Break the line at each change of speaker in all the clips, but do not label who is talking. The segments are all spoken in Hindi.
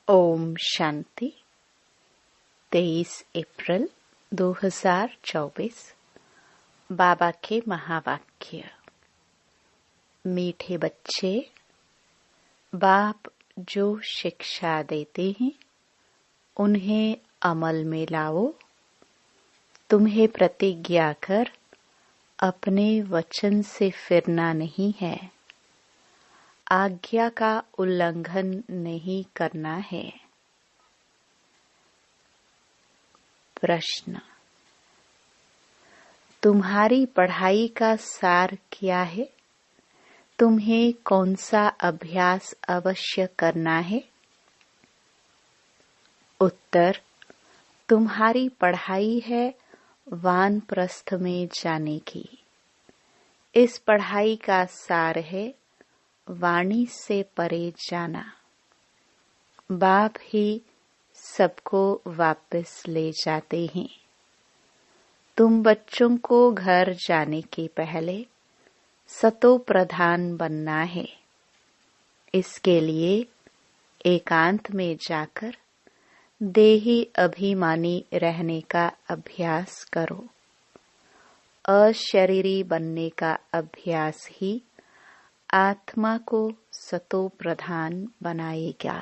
ओम शांति। 23 अप्रैल 2024। बाबा के महावाक्य। मीठे बच्चे, बाप जो शिक्षा देते हैं उन्हें अमल में लाओ। तुम्हें प्रतिज्ञा कर अपने वचन से फिरना नहीं है, आज्ञा का उल्लंघन नहीं करना है। प्रश्न: तुम्हारी पढ़ाई का सार क्या है? तुम्हें कौन सा अभ्यास अवश्य करना है? उत्तर: तुम्हारी पढ़ाई है वानप्रस्थ में जाने की। इस पढ़ाई का सार है वाणी से परे जाना। बाप ही सबको वापस ले जाते हैं। तुम बच्चों को घर जाने के पहले सतो प्रधान बनना है। इसके लिए एकांत में जाकर देही अभिमानी रहने का अभ्यास करो। अशरीरी बनने का अभ्यास ही आत्मा को सतो प्रधान बनाएगा।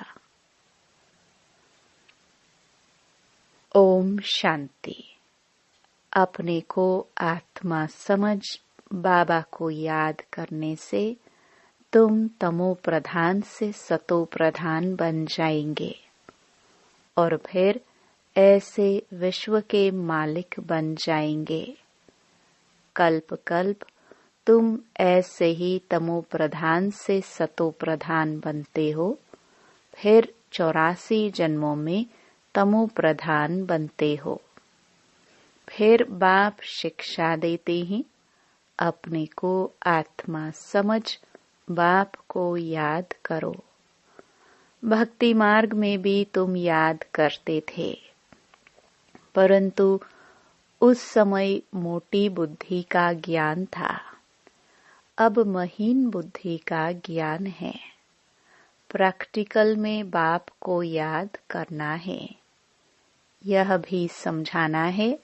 ओम शांति। अपने को आत्मा समझ बाबा को याद करने से तुम तमो प्रधान से सतो प्रधान बन जाएंगे और फिर ऐसे विश्व के मालिक बन जाएंगे। कल्प कल्प तुम ऐसे ही तमो प्रधान से सतो प्रधान बनते हो, फिर 84 जन्मों में तमो प्रधान बनते हो। फिर बाप शिक्षा देते हैं, अपने को आत्मा समझ बाप को याद करो। भक्ति मार्ग में भी तुम याद करते थे, परंतु उस समय मोटी बुद्धि का ज्ञान था। अब महीन बुद्धि का ज्ञान है। प्रैक्टिकल में बाप को याद करना है। यह भी समझाना है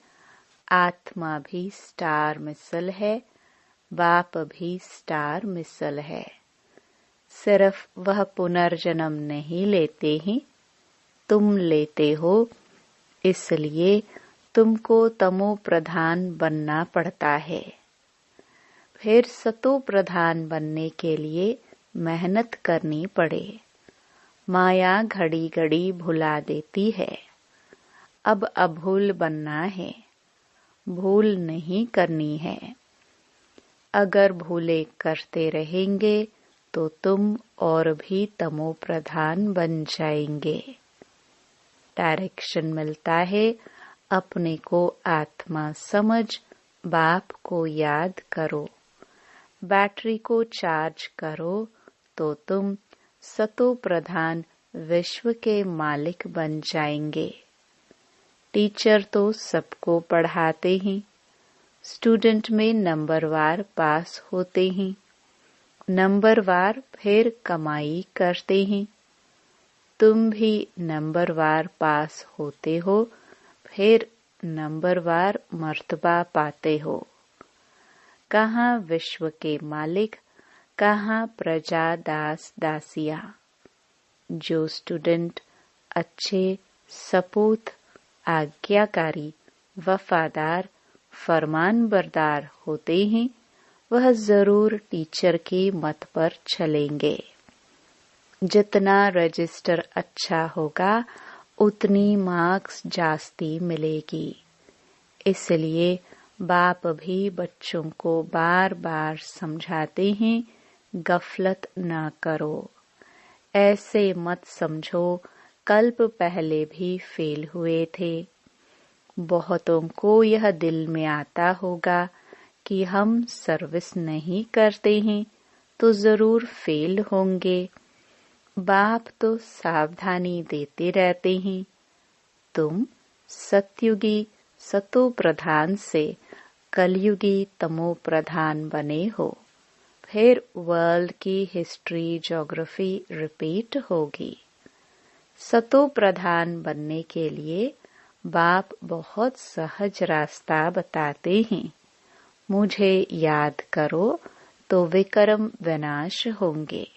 आत्मा भी स्टार मिसल है, बाप भी स्टार मिसल है। सिर्फ वह पुनर्जन्म नहीं लेते ही, तुम लेते हो। इसलिए तुमको तमो प्रधान बनना पड़ता है। फिर सतो प्रधान बनने के लिए मेहनत करनी पड़े। माया घड़ी घड़ी भुला देती है। अब अभूल बनना है, भूल नहीं करनी है। अगर भूले करते रहेंगे तो तुम और भी तमो प्रधान बन जाएंगे। डायरेक्शन मिलता है, अपने को आत्मा समझ बाप को याद करो। बैटरी को चार्ज करो तो तुम सतो प्रधान विश्व के मालिक बन जाएंगे। टीचर तो सबको पढ़ाते हैं, स्टूडेंट में नंबरवार पास होते हैं, नंबरवार फिर कमाई करते हैं। तुम भी नंबरवार पास होते हो, फिर नंबरवार मर्तबा पाते हो। कहाँ विश्व के मालिक, कहाँ प्रजा दास दासिया। जो स्टूडेंट अच्छे, सपूत, आज्ञाकारी, वफादार, फरमानबरदार होते हैं, वह जरूर टीचर के मत पर चलेंगे। जितना रजिस्टर अच्छा होगा उतनी मार्क्स जास्ती मिलेगी। इसलिए बाप भी बच्चों को बार बार समझाते हैं, गफलत ना करो। ऐसे मत समझो कल्प पहले भी फेल हुए थे। बहुतों को यह दिल में आता होगा कि हम सर्विस नहीं करते हैं तो जरूर फेल होंगे। बाप तो सावधानी देते रहते हैं। तुम सतयुगी सतो प्रधान से कलयुगी तमो प्रधान बने हो। फिर वर्ल्ड की हिस्ट्री ज्योग्राफी रिपीट होगी। सतो प्रधान बनने के लिए बाप बहुत सहज रास्ता बताते हैं। मुझे याद करो तो विकर्म विनाश होंगे।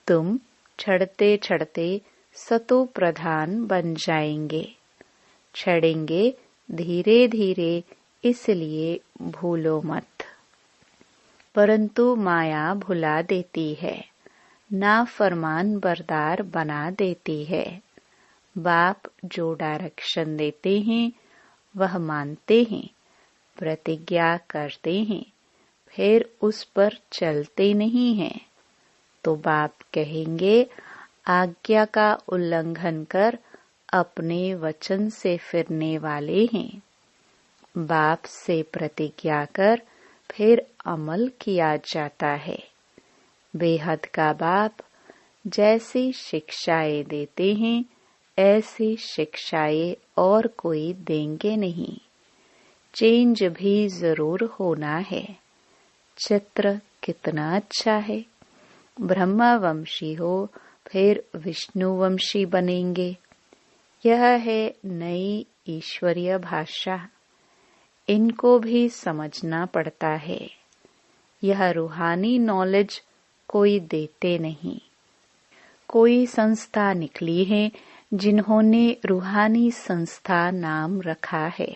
तुम चढ़ते चढ़ते सतो प्रधान बन जाएंगे। चढ़ेंगे धीरे धीरे, इसलिए भूलो मत। परंतु माया भुला देती है, ना फरमान बरदार बना देती है। बाप जो डायरेक्शन देते हैं वह मानते हैं, प्रतिज्ञा करते हैं, फिर उस पर चलते नहीं हैं। तो बाप कहेंगे आज्ञा का उल्लंघन कर अपने वचन से फिरने वाले हैं। बाप से प्रतिज्ञा कर फिर अमल किया जाता है। बेहद का बाप जैसी शिक्षाएं देते हैं ऐसी शिक्षाएं और कोई देंगे नहीं। चेंज भी जरूर होना है। चित्र कितना अच्छा है। ब्रह्मवंशी हो फिर विष्णुवंशी बनेंगे। यह है नई ईश्वरीय भाषा। इनको भी समझना पड़ता है। यह रूहानी नॉलेज कोई देते नहीं। कोई संस्था निकली है जिन्होंने रूहानी संस्था नाम रखा है,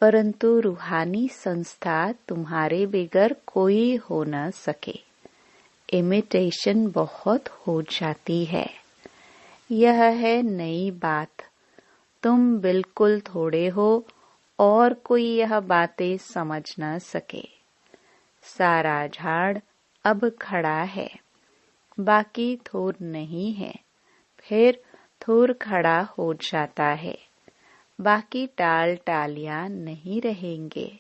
परंतु रूहानी संस्था तुम्हारे बगैर कोई हो न सके। इमिटेशन बहुत हो जाती है। यह है नई बात। तुम बिल्कुल थोड़े हो और कोई यह बातें समझ न सके। सारा झाड़ अब खड़ा है, बाकी थोर नहीं है। फिर थोर खड़ा हो जाता है, बाकी टाल टालियां नहीं रहेंगे।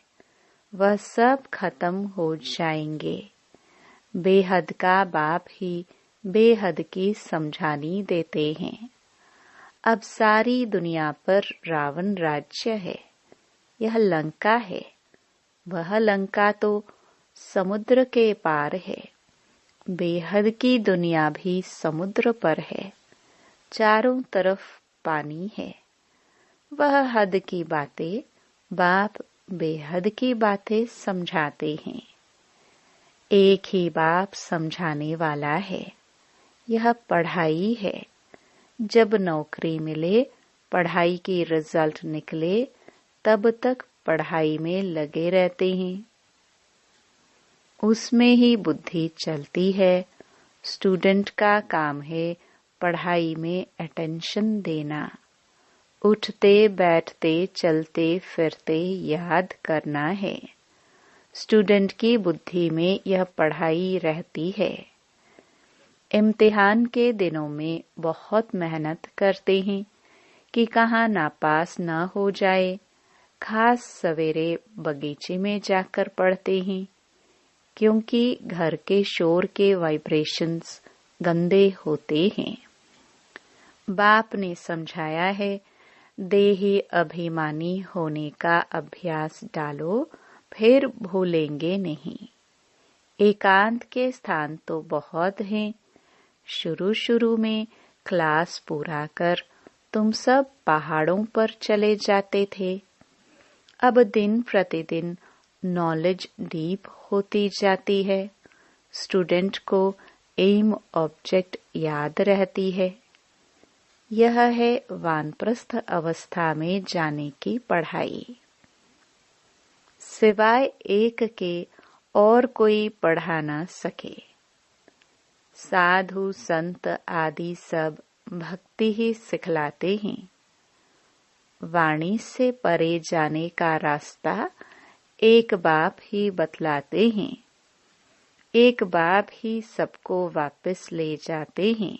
वह सब खत्म हो जाएंगे। बेहद का बाप ही बेहद की समझानी देते हैं। अब सारी दुनिया पर रावण राज्य है। यह लंका है। वह लंका तो समुद्र के पार है। बेहद की दुनिया भी समुद्र पर है। चारों तरफ पानी है। वह हद की बातें बाप बेहद की बातें समझाते हैं। एक ही बाप समझाने वाला है। यह पढ़ाई है। जब नौकरी मिले, पढ़ाई की रिजल्ट निकले, तब तक पढ़ाई में लगे रहते हैं। उसमें ही बुद्धि चलती है। स्टूडेंट का काम है पढ़ाई में अटेंशन देना। उठते बैठते चलते फिरते याद करना है। स्टूडेंट की बुद्धि में यह पढ़ाई रहती है। इम्तिहान के दिनों में बहुत मेहनत करते हैं कि कहाँ नापास न हो जाए। खास सवेरे बगीचे में जाकर पढ़ते हैं, क्योंकि घर के शोर के वाइब्रेशंस गंदे होते हैं। बाप ने समझाया है, देही अभिमानी होने का अभ्यास डालो, फिर भूलेंगे नहीं। एकांत के स्थान तो बहुत हैं। शुरू में क्लास पूरा कर तुम सब पहाड़ों पर चले जाते थे। अब दिन प्रतिदिन नॉलेज डीप होती जाती है। स्टूडेंट को एम ऑब्जेक्ट याद रहती है। यह है वानप्रस्थ अवस्था में जाने की पढ़ाई। सिवाय एक के और कोई पढ़ा न सके। साधु संत आदि सब भक्ति ही सिखलाते हैं। वाणी से परे जाने का रास्ता एक बाप ही बतलाते हैं। एक बाप ही सबको वापस ले जाते हैं।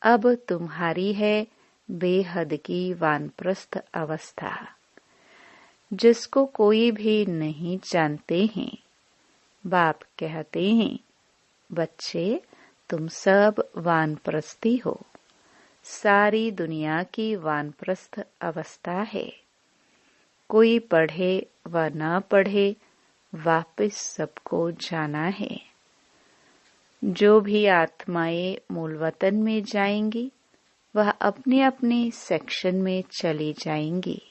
अब तुम्हारी है बेहद की वानप्रस्थ अवस्था, जिसको कोई भी नहीं जानते हैं। बाप कहते हैं, बच्चे तुम सब वानप्रस्थी हो। सारी दुनिया की वानप्रस्थ अवस्था है। कोई पढ़े व न पढ़े, वापस सबको जाना है। जो भी आत्माएं मूल वतन में जाएंगी वह अपने अपने सेक्शन में चली जाएंगी।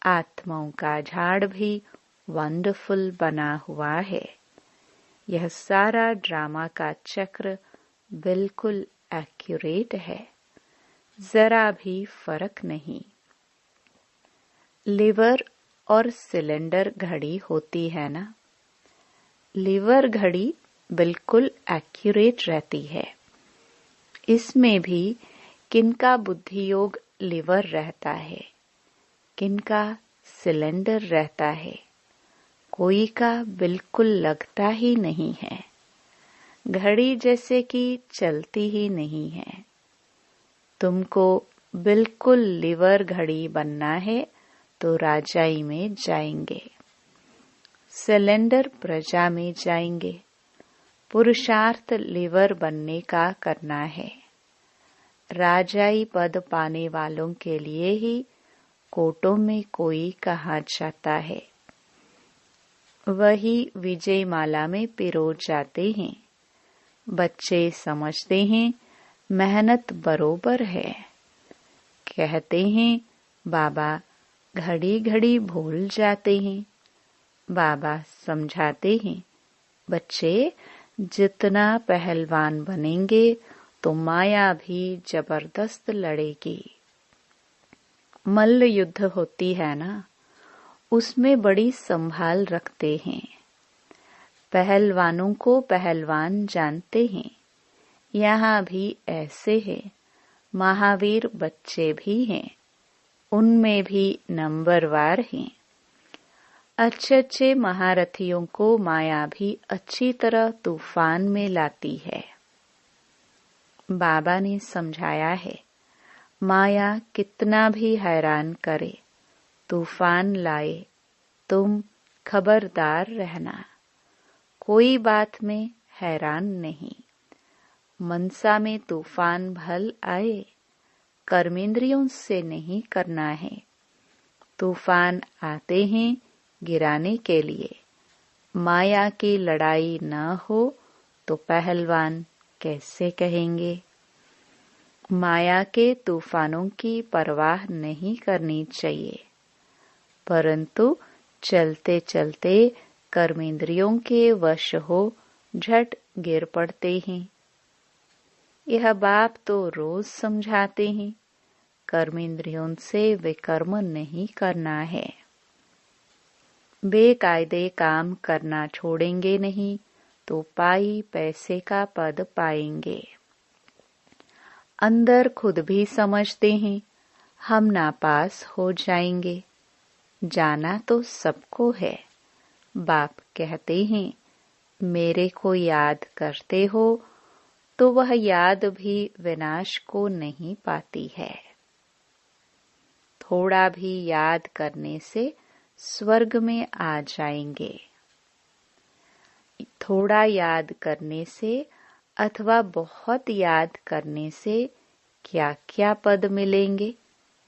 आत्माओं का झाड़ भी वंडरफुल बना हुआ है। यह सारा ड्रामा का चक्र बिल्कुल एक्यूरेट है, जरा भी फर्क नहीं। लीवर और सिलेंडर घड़ी होती है ना, लीवर घड़ी बिल्कुल एक्यूरेट रहती है। इसमें भी किनका बुद्धि योग लीवर रहता है, किनका सिलेंडर रहता है, कोई का बिल्कुल लगता ही नहीं है। घड़ी जैसे कि चलती ही नहीं है। तुमको बिल्कुल लीवर घड़ी बनना है तो राजाई में जाएंगे, सिलेंडर प्रजा में जाएंगे। पुरुषार्थ लीवर बनने का करना है। राजाई पद पाने वालों के लिए ही कोटों में कोई कहा जाता है, वही विजय माला में पिरो जाते हैं। बच्चे समझते हैं मेहनत बरोबर है, कहते हैं बाबा घड़ी घड़ी भूल जाते हैं। बाबा समझाते हैं बच्चे जितना पहलवान बनेंगे तो माया भी जबरदस्त लड़ेगी। मल्ल युद्ध होती है ना, उसमें बड़ी संभाल रखते हैं। पहलवानों को पहलवान जानते हैं। यहाँ भी ऐसे है। महावीर बच्चे भी हैं, उनमें भी नंबरवार हैं। अच्छे अच्छे महारथियों को माया भी अच्छी तरह तूफान में लाती है। बाबा ने समझाया है माया कितना भी हैरान करे, तूफान लाए, तुम खबरदार रहना। कोई बात में हैरान नहीं। मनसा में तूफान भल आए, कर्मेंद्रियों से नहीं करना है। तूफान आते हैं गिराने के लिए। माया की लड़ाई न हो तो पहलवान कैसे कहेंगे। माया के तूफानों की परवाह नहीं करनी चाहिए, परंतु चलते चलते कर्मेंद्रियों के वश हो झट गिर पड़ते हैं। यह बाप तो रोज समझाते हैं कर्मेंद्रियों से विकर्म नहीं करना है। बेकायदे काम करना छोड़ेंगे नहीं तो पाई पैसे का पद पाएंगे। अंदर खुद भी समझते हैं हम नापास हो जाएंगे। जाना तो सबको है। बाप कहते हैं मेरे को याद करते हो तो वह याद भी विनाश को नहीं पाती है। थोड़ा भी याद करने से स्वर्ग में आ जाएंगे। थोड़ा याद करने से अथवा बहुत याद करने से क्या क्या पद मिलेंगे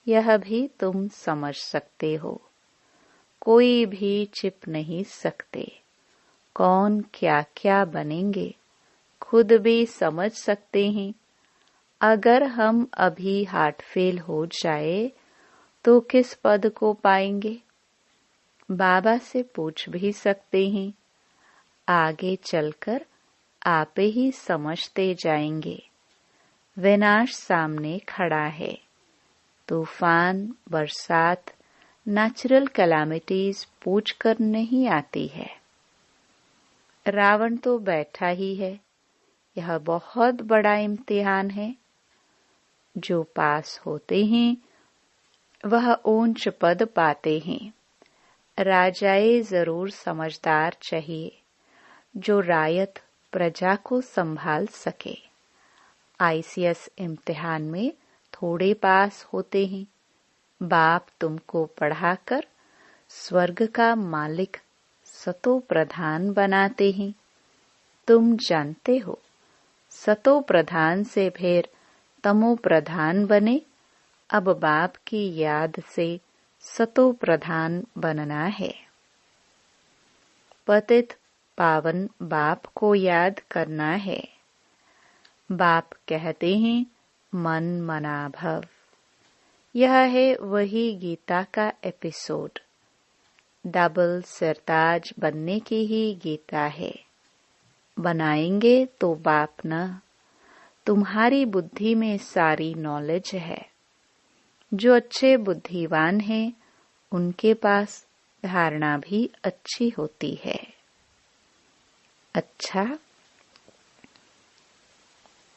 यह भी तुम समझ सकते हो। कोई भी छिप नहीं सकते। कौन क्या क्या बनेंगे खुद भी समझ सकते हैं। अगर हम अभी हार्ट फेल हो जाए तो किस पद को पाएंगे। बाबा से पूछ भी सकते हैं। आगे चलकर आप ही समझते जाएंगे। विनाश सामने खड़ा है। तूफान, बरसात, नेचुरल कैलामिटीज पूछकर नहीं आती है। रावण तो बैठा ही है। यह बहुत बड़ा इम्तिहान है। जो पास होते हैं वह ऊंच पद पाते हैं। राजाए जरूर समझदार चाहिए जो रायत प्रजा को संभाल सके। आईसीएस इम्तिहान में थोड़े पास होते हैं। बाप तुमको पढ़ाकर स्वर्ग का मालिक सतो प्रधान बनाते हैं। तुम जानते हो सतो प्रधान से फिर तमो प्रधान बने। अब बाप की याद से सतो प्रधान बनना है। पतित पावन बाप को याद करना है। बाप कहते हैं मन मना भव। यह है वही गीता का एपिसोड। डबल सरताज बनने की ही गीता है। बनाएंगे तो बाप न। तुम्हारी बुद्धि में सारी नॉलेज है। जो अच्छे बुद्धिवान हैं, उनके पास धारणा भी अच्छी होती है। अच्छा,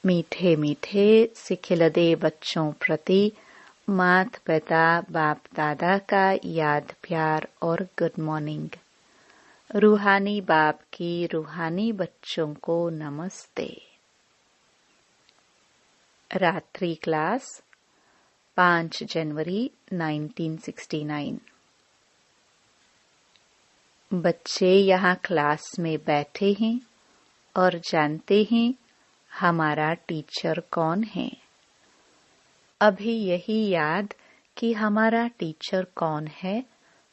मीठे मीठे सिखिलदे बच्चों प्रति मात पिता बाप दादा का याद प्यार और गुड मॉर्निंग। रूहानी बाप की रूहानी बच्चों को नमस्ते। रात्रि क्लास 5 जनवरी 1969। बच्चे यहाँ क्लास में बैठे हैं और जानते हैं हमारा टीचर कौन है। अभी यही याद कि हमारा टीचर कौन है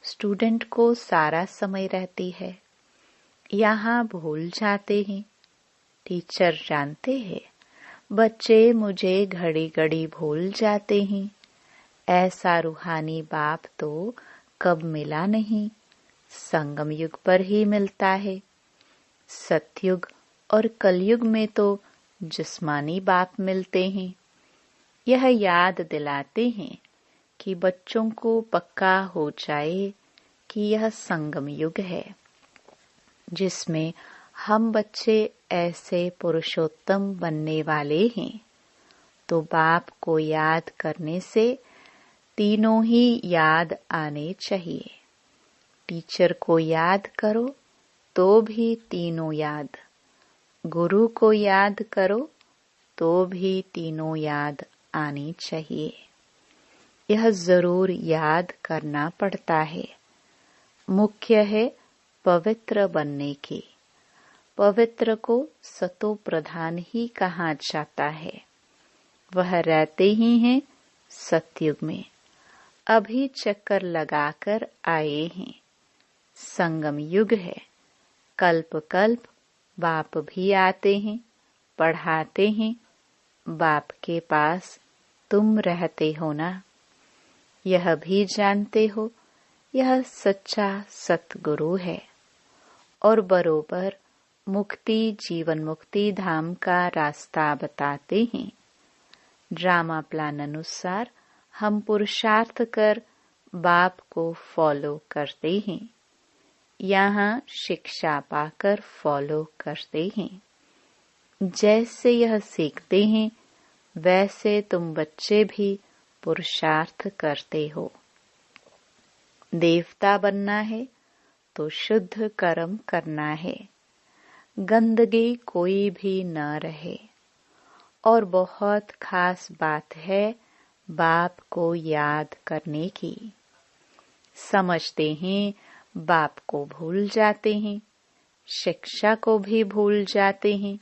स्टूडेंट को सारा समय रहती है। यहाँ भूल जाते हैं। टीचर जानते हैं बच्चे मुझे घड़ी घड़ी भूल जाते हैं। ऐसा रूहानी बाप तो कब मिला नहीं, संगम युग पर ही मिलता है। सतयुग और कलयुग में तो जिस्मानी बाप मिलते हैं। यह याद दिलाते हैं कि बच्चों को पक्का हो जाए कि यह संगम युग है, जिसमें हम बच्चे ऐसे पुरुषोत्तम बनने वाले हैं। तो बाप को याद करने से तीनों ही याद आने चाहिए। टीचर को याद करो तो भी तीनों याद, गुरु को याद करो तो भी तीनों याद आनी चाहिए। यह जरूर याद करना पड़ता है। मुख्य है पवित्र बनने की। पवित्र को सतो प्रधान ही कहा जाता है। वह रहते ही हैं सतयुग में। अभी चक्कर लगाकर आए हैं। संगम युग है। कल्प कल्प बाप भी आते हैं, पढ़ाते हैं। बाप के पास तुम रहते हो ना। यह भी जानते हो यह सच्चा सतगुरु है और बरोबर मुक्ति जीवन मुक्ति धाम का रास्ता बताते हैं। ड्रामा प्लान अनुसार हम पुरुषार्थ कर बाप को फॉलो करते हैं। यहाँ शिक्षा पाकर फॉलो करते हैं। जैसे यह सीखते हैं वैसे तुम बच्चे भी पुरुषार्थ करते हो। देवता बनना है तो शुद्ध कर्म करना है, गंदगी कोई भी न रहे। और बहुत खास बात है बाप को याद करने की। समझते हैं बाप को भूल जाते हैं, शिक्षा को भी भूल जाते हैं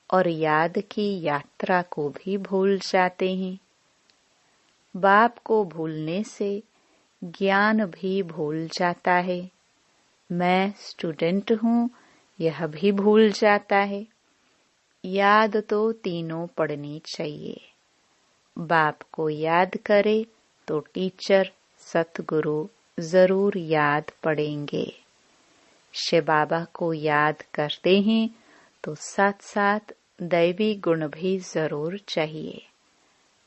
और याद की यात्रा को भी भूल जाते हैं। बाप को भूलने से ज्ञान भी भूल जाता है। मैं स्टूडेंट हूँ यह भी भूल जाता है। याद तो तीनों पड़नी चाहिए। बाप को याद करे तो टीचर सतगुरु जरूर याद पड़ेंगे। शिव बाबा को याद करते हैं तो साथ साथ दैवी गुण भी जरूर चाहिए।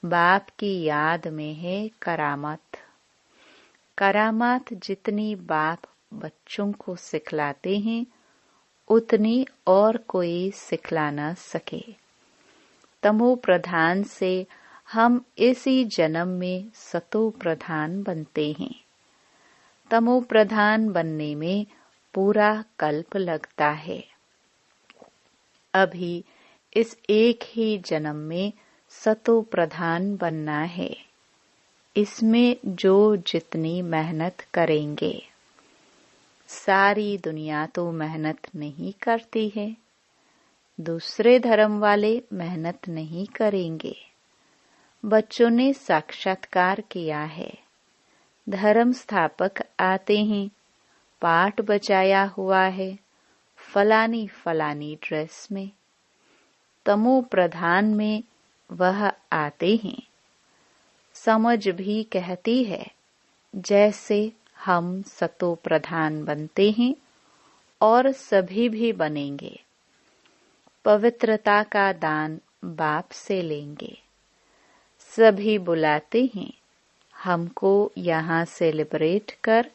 बाप की याद में है करामत। करामत जितनी बाप बच्चों को सिखलाते हैं उतनी और कोई सिखला न सके। तमो प्रधान से हम इसी जन्म में सतो प्रधान बनते हैं। तमो प्रधान बनने में पूरा कल्प लगता है। अभी इस एक ही जन्म में सतो प्रधान बनना है। इसमें जो जितनी मेहनत करेंगे। सारी दुनिया तो मेहनत नहीं करती है। दूसरे धर्म वाले मेहनत नहीं करेंगे। बच्चों ने साक्षात्कार किया है। धर्म स्थापक आते हैं, पाठ बजाया हुआ है, फलानी फलानी ड्रेस में, तमो प्रधान में वह आते हैं। समझ भी कहती है जैसे हम सतो प्रधान बनते हैं और सभी भी बनेंगे। पवित्रता का दान बाप से लेंगे। सभी बुलाते हैं हमको यहाँ सेलिब्रेट कर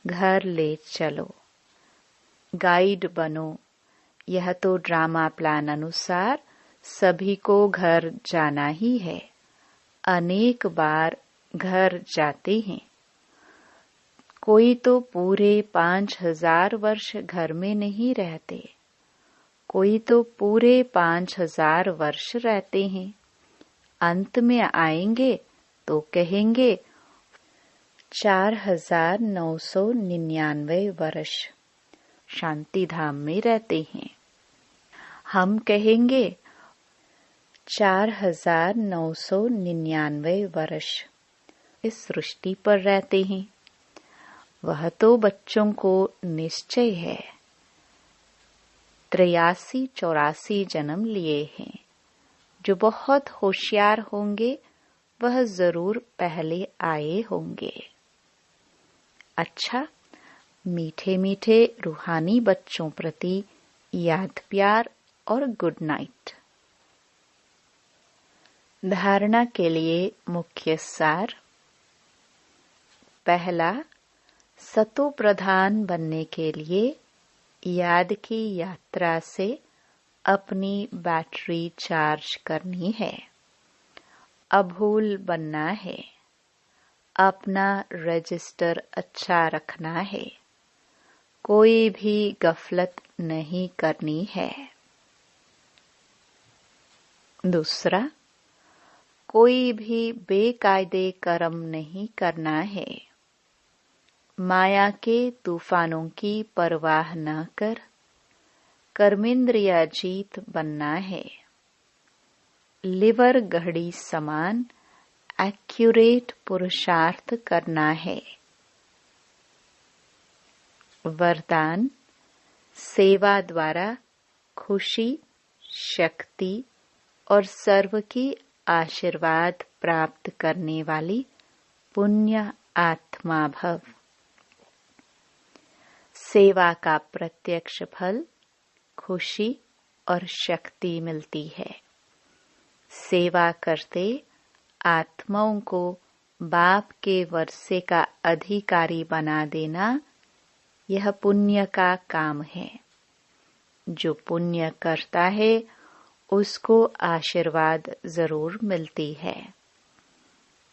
घर ले चलो। गाइड बनो। यह तो ड्रामा प्लान अनुसार सभी को घर जाना ही है। अनेक बार घर जाते हैं। कोई तो पूरे 5000 वर्ष घर में नहीं रहते, कोई तो पूरे 5000 वर्ष रहते हैं। अंत में आएंगे तो कहेंगे 4999 वर्ष शांति धाम में रहते हैं। हम कहेंगे 4999 वर्ष इस सृष्टि पर रहते हैं। वह तो बच्चों को निश्चय है 83-84 जन्म लिए हैं। जो बहुत होशियार होंगे वह जरूर पहले आए होंगे। अच्छा, मीठे मीठे रूहानी बच्चों प्रति याद प्यार और गुड नाइट। धारणा के लिए मुख्य सार। पहला, सतो प्रधान बनने के लिए याद की यात्रा से अपनी बैटरी चार्ज करनी है। अभूल बनना है। अपना रजिस्टर अच्छा रखना है। कोई भी गफलत नहीं करनी है। दूसरा, कोई भी बेकायदे कर्म नहीं करना है। माया के तूफानों की परवाह न कर कर्मेंद्रिय जीत बनना है। लिवर घड़ी समान एक्यूरेट पुरुषार्थ करना है। वरदान, सेवा द्वारा खुशी, शक्ति और सर्व की आशीर्वाद प्राप्त करने वाली पुण्य आत्मा भव। सेवा का प्रत्यक्ष फल खुशी और शक्ति मिलती है। सेवा करते आत्माओं को बाप के वर्षे का अधिकारी बना देना यह पुण्य का काम है। जो पुण्य करता है उसको आशीर्वाद जरूर मिलती है।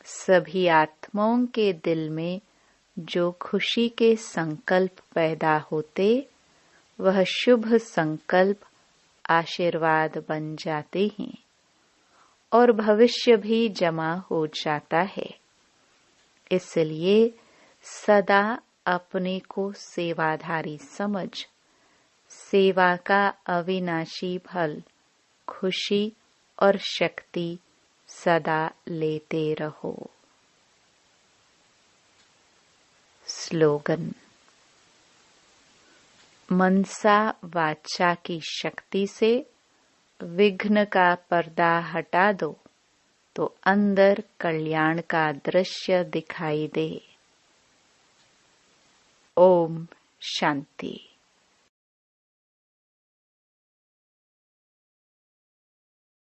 सभी आत्माओं के दिल में जो खुशी के संकल्प पैदा होते वह शुभ संकल्प आशीर्वाद बन जाते हैं और भविष्य भी जमा हो जाता है। इसलिए सदा अपने को सेवाधारी समझ सेवा का अविनाशी फल खुशी और शक्ति सदा लेते रहो। स्लोगन, मनसा वाचा की शक्ति से विघ्न का पर्दा हटा दो तो अंदर कल्याण का दृश्य दिखाई दे। ओम शांति।